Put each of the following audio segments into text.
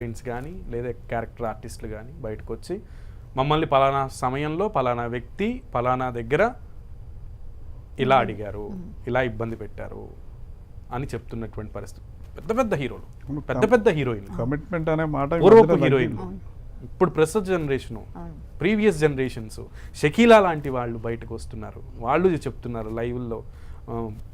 Friends కానీ లేదా character ఆర్టిస్టులు కానీ బయటకు వచ్చి మమ్మల్ని పలానా సమయంలో పలానా వ్యక్తి పలానా దగ్గర ఇలా అడిగారు, ఇలా ఇబ్బంది పెట్టారు అని చెప్తున్నటువంటి పరిస్థితి. పెద్ద పెద్ద హీరోలు, పెద్ద పెద్ద హీరోయిన్లు, కమిట్మెంట్ అనే మాట పూర్వపు హీరోయిన్లు, ఇప్పుడు ప్రస్తుత జనరేషను, ప్రీవియస్ జనరేషన్స్, షకీలా లాంటి వాళ్ళు బయటకు వస్తున్నారు. వాళ్ళు చెప్తున్నారు లైవ్లో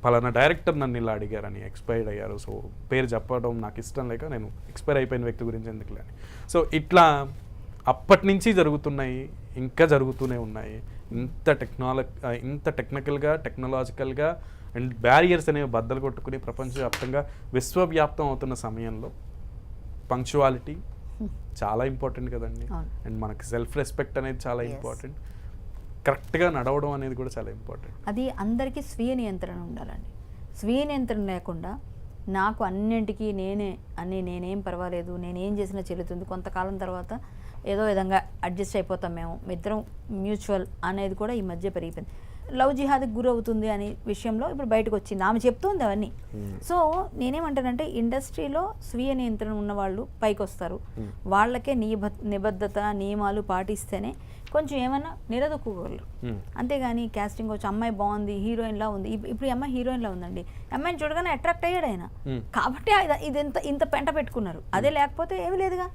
పలానా డైరెక్టర్ నన్ను ఇలా అడిగారని, ఎక్స్పైర్డ్ అయ్యారు, సో పేరు చెప్పడం నాకు ఇష్టం లేక నేను ఎక్స్పైర్ అయిపోయిన వ్యక్తి గురించి ఎందుకులే అని. సో ఇట్లా అప్పటి నుంచి జరుగుతున్నాయి, ఇంకా జరుగుతూనే ఉన్నాయి. ఇంత టెక్నికల్గా టెక్నాలజికల్గా అండ్ బ్యారియర్స్ అనేవి బద్దలు కొట్టుకుని ప్రపంచవ్యాప్తంగా విశ్వవ్యాప్తం అవుతున్న సమయంలో పంక్చువాలిటీ చాలా ఇంపార్టెంట్ కదండి. అండ్ మనకి సెల్ఫ్ రెస్పెక్ట్ అనేది చాలా ఇంపార్టెంట్. కరెక్ట్గా నడవడం అనేది కూడా చాలా ఇంపార్టెంట్. అది అందరికీ స్వీయ నియంత్రణ ఉండాలండి. స్వీయ నియంత్రణ లేకుండా నాకు అన్నింటికి నేనేం పర్వాలేదు, నేనేం చేసినా చెల్లుతుంది, కొంతకాలం తర్వాత ఏదో విధంగా అడ్జస్ట్ అయిపోతాం మేము, ఇద్దరం మ్యూచువల్ అనేది కూడా ఈ మధ్య పెరిగిపోయింది. లవ్ జిహాద్కి గురవుతుంది అనే విషయంలో ఇప్పుడు బయటకు వచ్చింది, ఆమె చెప్తుంది అవన్నీ. సో నేనేమంటానంటే ఇండస్ట్రీలో స్వీయ నియంత్రణ ఉన్నవాళ్ళు పైకి వస్తారు. వాళ్ళకే నిబద్ధత నియమాలు పాటిస్తేనే కొంచెం ఏమైనా నిలదొక్కుకోగలరు. అంతేగాని క్యాస్టింగ్ వచ్చి అమ్మాయి బాగుంది, హీరోయిన్లా ఉంది, ఇప్పుడు ఈ అమ్మాయి హీరోయిన్లా ఉందండి, అమ్మాయిని చూడగానే అట్రాక్ట్ అయ్యాడు ఆయన, కాబట్టి ఇది ఇంత పెంట పెట్టుకున్నారు. అదే లేకపోతే ఏమీ లేదుగా.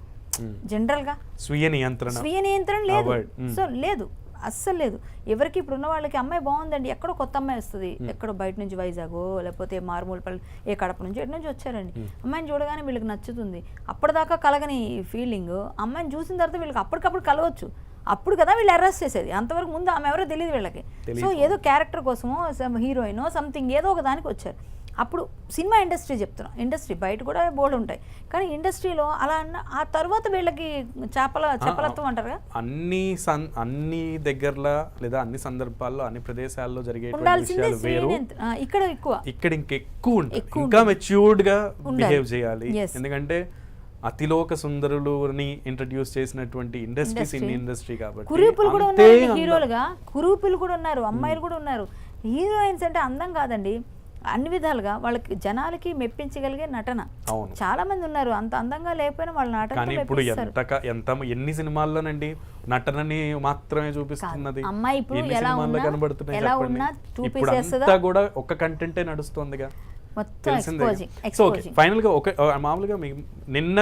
జనరల్గా స్వీయ నియంత్రణ లేదు. సో లేదు, అస్సలు లేదు. ఎవరికి ఇప్పుడు ఉన్న వాళ్ళకి అమ్మాయి బాగుందండి, ఎక్కడో కొత్త అమ్మాయి వస్తుంది, ఎక్కడో బయట నుంచి వైజాగో లేకపోతే మార్మూలపల్లి ఏ కడప నుంచి ఎటు నుంచి వచ్చారండి, అమ్మాయిని చూడగానే వీళ్ళకి నచ్చుతుంది. అప్పటిదాకా కలగని ఫీలింగ్ అమ్మాయిని చూసిన తర్వాత వీళ్ళకి అప్పటికప్పుడు కలవచ్చు. అప్పుడు కదా వీళ్ళు అరెస్ట్ చేసేది, అంతవరకు ముందు ఆమె ఎవరో తెలియదు వీళ్ళకి. సో ఏదో క్యారెక్టర్ కోసమో హీరోయినో సంథింగ్ ఏదో ఒక దానికి వచ్చారు. అప్పుడు సినిమా ఇండస్ట్రీ చెప్తున్నాం, ఇండస్ట్రీ బయట కూడా బోర్డు ఉంటాయి, కానీ ఇండస్ట్రీలో అలా ఆ తర్వాత వీళ్ళకి చపలత్వం అంటారు. అన్ని దగ్గరలో లేదా అన్ని సందర్భాల్లో అన్ని ప్రదేశాల్లో జరిగే ఇక్కడ ఇంకెక్కువ ఉంటుంది, ఇంకా మెచ్యూర్డ్ గా బిహేవ్ చేయాలి. ఎందుకంటే అతిలోక సుందరులని ఇంట్రడ్యూస్ చేసినటువంటి ఇండస్ట్రీ కాబట్టి కురూపులు కూడా ఉన్నారు, హీరోలుగా కురూపులు కూడా ఉన్నారు, అమ్మాయిలు కూడా ఉన్నారు. హీరోయిన్స్ అంటే అందం కాదండి, అన్ని విధాలుగా వాళ్ళకి జనాలకి మెప్పించగలిగే నటన చాలా మంది ఉన్నారు. అంత అందంగా లేకపోయినా వాళ్ళ నటన. ఇప్పుడు ఎన్ని సినిమాల్లోనండి నటనని మాత్రమే చూపిస్తున్నది. అమ్మాయి ఇప్పుడు ఎలా కనబడుతున్నాయి కూడా ఒక కంటెంటే నడుస్తుందిగా. మొత్తం ఫైనల్ గా మామూలుగా నిన్న